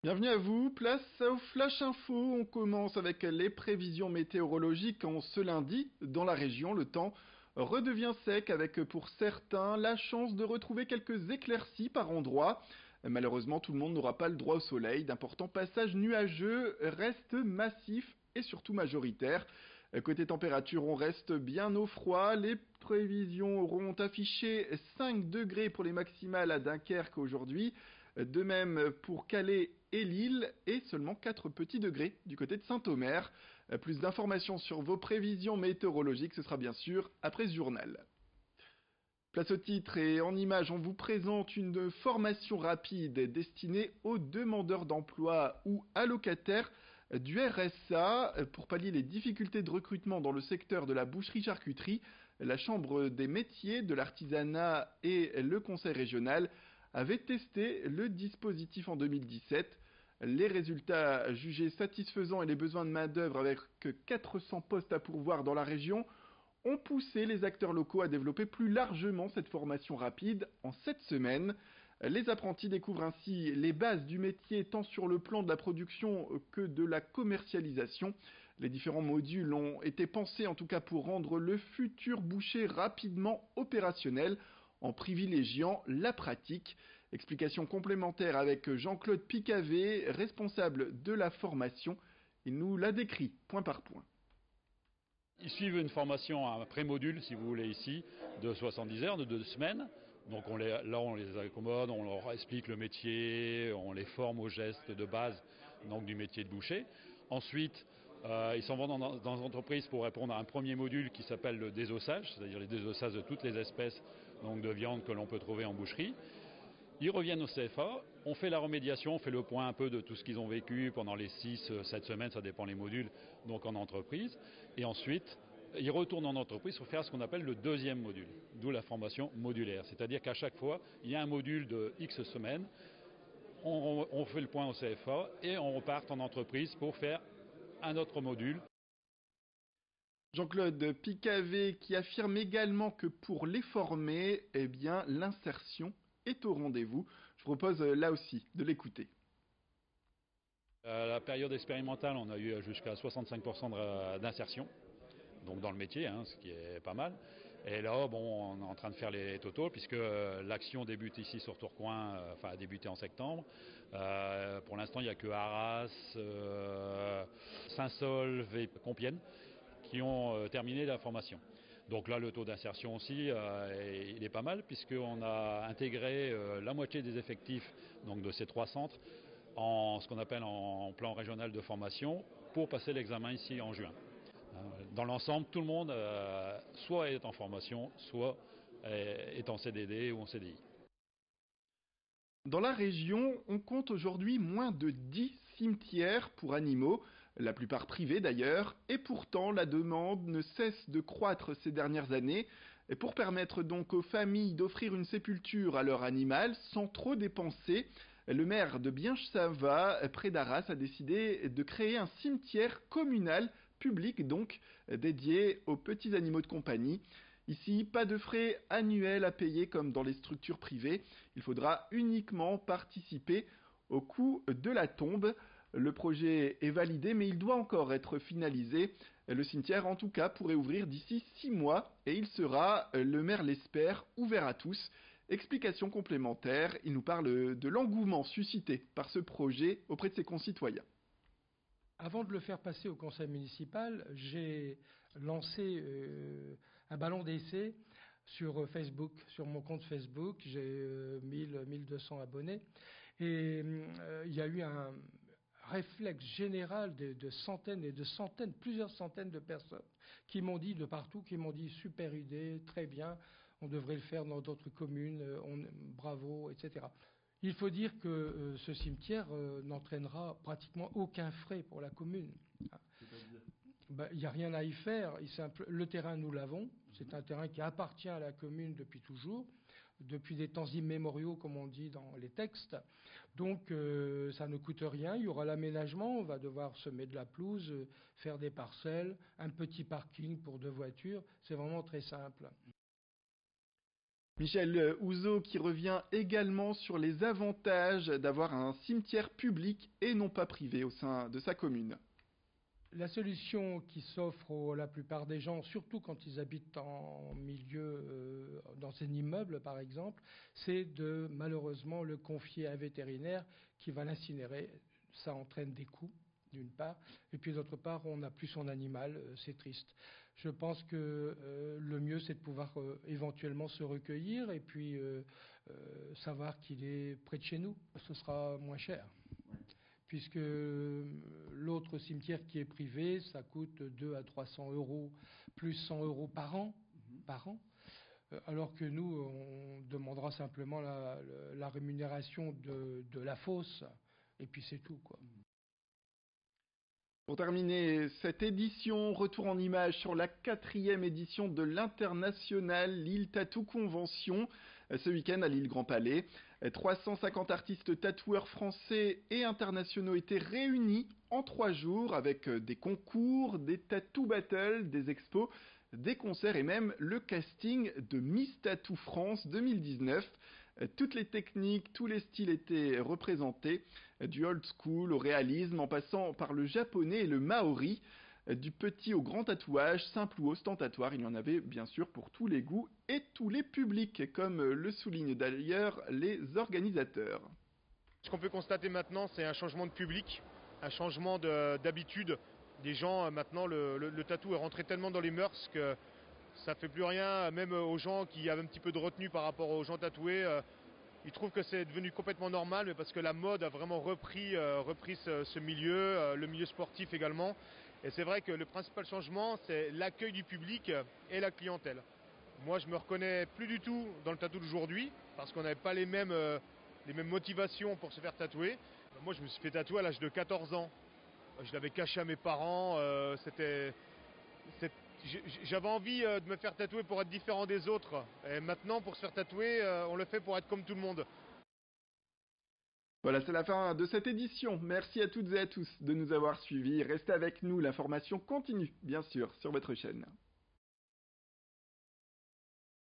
Bienvenue à vous, place au Flash Info. On commence avec les prévisions météorologiques en ce lundi. Dans la région, le temps redevient sec avec pour certains la chance de retrouver quelques éclaircies par endroits. Malheureusement, tout le monde n'aura pas le droit au soleil. D'importants passages nuageux restent massifs et surtout majoritaires. Côté température, on reste bien au froid. Les prévisions auront affiché 5 degrés pour les maximales à Dunkerque aujourd'hui. De même pour Calais et Lille et seulement 4 petits degrés du côté de Saint-Omer. Plus d'informations sur vos prévisions météorologiques, ce sera bien sûr après ce journal. Place au titre et en image, on vous présente une formation rapide destinée aux demandeurs d'emploi ou allocataires du RSA. Pour pallier les difficultés de recrutement dans le secteur de la boucherie-charcuterie, la Chambre des métiers, de l'artisanat et le Conseil régional avaient testé le dispositif en 2017. Les résultats jugés satisfaisants et les besoins de main-d'œuvre avec 400 postes à pourvoir dans la région ont poussé les acteurs locaux à développer plus largement cette formation rapide en 7 semaines. Les apprentis découvrent ainsi les bases du métier tant sur le plan de la production que de la commercialisation. Les différents modules ont été pensés en tout cas pour rendre le futur boucher rapidement opérationnel en privilégiant la pratique. Explication complémentaire avec Jean-Claude Picavé, responsable de la formation. Il nous l'a décrit point par point. Ils suivent une formation, un pré-module, si vous voulez, ici, de 70 heures, de 2 semaines. Donc on les accommode, on leur explique le métier, on les forme aux gestes de base donc, du métier de boucher. Ensuite, ils s'en vont dans des entreprises pour répondre à un premier module qui s'appelle le désossage, c'est-à-dire les désossages de toutes les espèces donc, de viande que l'on peut trouver en boucherie. Ils reviennent au CFA, on fait la remédiation, on fait le point un peu de tout ce qu'ils ont vécu pendant les 6-7 semaines, ça dépend les modules, donc en entreprise. Et ensuite, ils retournent en entreprise pour faire ce qu'on appelle le deuxième module, d'où la formation modulaire. C'est-à-dire qu'à chaque fois, il y a un module de X semaines, on fait le point au CFA et on repart en entreprise pour faire un autre module. Jean-Claude Picavé qui affirme également que pour les former, eh bien, l'insertion est au rendez-vous. Je propose là aussi de l'écouter. À la période expérimentale, on a eu jusqu'à 65% d'insertion, donc dans le métier, ce qui est pas mal. Et là, bon, on est en train de faire les totaux, puisque l'action débute ici sur Tourcoing, a débuté en septembre. Pour l'instant, il n'y a que Arras, Saint-Saulve et Compiègne qui ont terminé la formation. Donc là, le taux d'insertion aussi, il est pas mal, puisqu'on a intégré la moitié des effectifs donc, de ces 3 centres en ce qu'on appelle en plan régional de formation pour passer l'examen ici en juin. Dans l'ensemble, tout le monde soit est en formation, soit est en CDD ou en CDI. Dans la région, on compte aujourd'hui moins de 10 cimetières pour animaux, la plupart privés d'ailleurs, et pourtant la demande ne cesse de croître ces dernières années. Et pour permettre donc aux familles d'offrir une sépulture à leur animal sans trop dépenser, le maire de Bienche-Sava, près d'Arras, a décidé de créer un cimetière communal, public donc, dédié aux petits animaux de compagnie. Ici, pas de frais annuels à payer comme dans les structures privées. Il faudra uniquement participer au coût de la tombe. Le projet est validé, mais il doit encore être finalisé. Le cimetière, en tout cas, pourrait ouvrir d'ici 6 mois et il sera, le maire l'espère, ouvert à tous. Explication complémentaire, il nous parle de l'engouement suscité par ce projet auprès de ses concitoyens. Avant de le faire passer au conseil municipal, j'ai lancé un ballon d'essai sur Facebook, sur mon compte Facebook. J'ai 1200 abonnés. Et il y a eu un réflexe général de centaines et de centaines, plusieurs centaines de personnes qui m'ont dit de partout, qui m'ont dit super idée, très bien, on devrait le faire dans d'autres communes, bravo, etc. Il faut dire que ce cimetière n'entraînera pratiquement aucun frais pour la commune. Il n'y a rien à y faire. Le terrain, nous l'avons. C'est un terrain qui appartient à la commune depuis toujours, depuis des temps immémoriaux, comme on dit dans les textes. Donc, ça ne coûte rien. Il y aura l'aménagement. On va devoir semer de la pelouse, faire des parcelles, un petit parking pour 2 voitures. C'est vraiment très simple. Michel Houzeau qui revient également sur les avantages d'avoir un cimetière public et non pas privé au sein de sa commune. La solution qui s'offre à la plupart des gens, surtout quand ils habitent en milieu, dans un immeuble par exemple, c'est de malheureusement le confier à un vétérinaire qui va l'incinérer. Ça entraîne des coûts, d'une part, et puis d'autre part, on n'a plus son animal, c'est triste. Je pense que le mieux, c'est de pouvoir éventuellement se recueillir et puis savoir qu'il est près de chez nous. Ce sera moins cher. Puisque l'autre cimetière qui est privé, ça coûte 200 à 300 euros, plus 100 euros par an, alors que nous, on demandera simplement la rémunération de la fosse, et puis c'est tout, quoi. Pour terminer cette édition, retour en images sur la 4e édition de l'International Lille Tattoo Convention, ce week-end à Lille Grand Palais. 350 artistes tatoueurs français et internationaux étaient réunis en 3 jours avec des concours, des tattoo battles, des expos, des concerts et même le casting de Miss Tattoo France 2019. Toutes les techniques, tous les styles étaient représentés, du old school au réalisme en passant par le japonais et le maori, du petit au grand tatouage, simple ou ostentatoire, il y en avait bien sûr pour tous les goûts et tous les publics, comme le soulignent d'ailleurs les organisateurs. Ce qu'on peut constater maintenant, c'est un changement de public, un changement d'habitude. Des gens, maintenant, le tatou est rentré tellement dans les mœurs que ça fait plus rien, même aux gens qui avaient un petit peu de retenue par rapport aux gens tatoués. Ils trouvent que c'est devenu complètement normal, mais parce que la mode a vraiment repris ce milieu, le milieu sportif également. Et c'est vrai que le principal changement, c'est l'accueil du public et la clientèle. Moi, je me reconnais plus du tout dans le tatou d'aujourd'hui, parce qu'on n'avait pas les mêmes motivations pour se faire tatouer. Moi, je me suis fait tatouer à l'âge de 14 ans. Je l'avais caché à mes parents. J'avais envie de me faire tatouer pour être différent des autres. Et maintenant, pour se faire tatouer, on le fait pour être comme tout le monde. Voilà, c'est la fin de cette édition. Merci à toutes et à tous de nous avoir suivis. Restez avec nous, l'information continue, bien sûr, sur votre chaîne.